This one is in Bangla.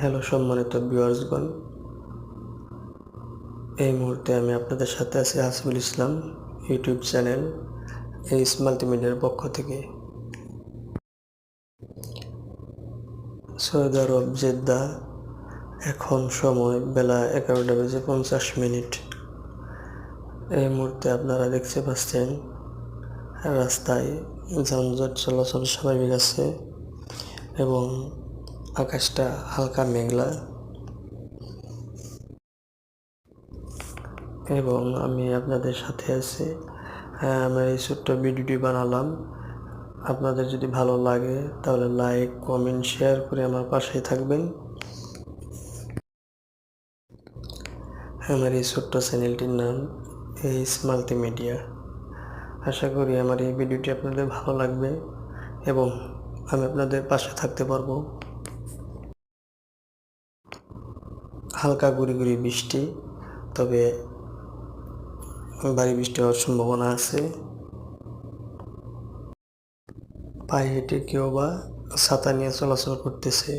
হ্যালো সম্মানিত ভিউয়ার্সগণ, এই মুহূর্তে আমি আপনাদের সাথে আছি হাসিবুল ইসলাম ইউটিউব চ্যানেল এইচ মাল্টিমিডিয়ার পক্ষ থেকে। সৌদি আরব জেদ্দা, এখন সময় বেলা 11:50। এই মুহূর্তে আপনারা দেখতে পাচ্ছেন রাস্তায় যানজট চলাচল স্বাভাবিক আছে এবং আকাশটা হালকা মেঘলা, এবং আমি আপনাদের সাথে আছি। আমার এই ছোট্ট ভিডিওটি বানালাম। আপনাদের যদি ভালো লাগে তাহলে লাইক, কমেন্ট, শেয়ার করে আমার পাশেই থাকবেন। আমার এই ছোট্ট চ্যানেলটির নাম এইচ মাল্টিমিডিয়া। আশা করি আমার এই ভিডিওটি আপনাদের ভালো লাগবে এবং আমি আপনাদের পাশে থাকতে পারবো। হালকা গুড়ি গুড়ি বৃষ্টি, তবে ভারী বৃষ্টি হওয়ার সম্ভাবনা আছে। পায়ে হেঁটে কেউ বা ছাতা নিয়ে চলাচল করতেছে।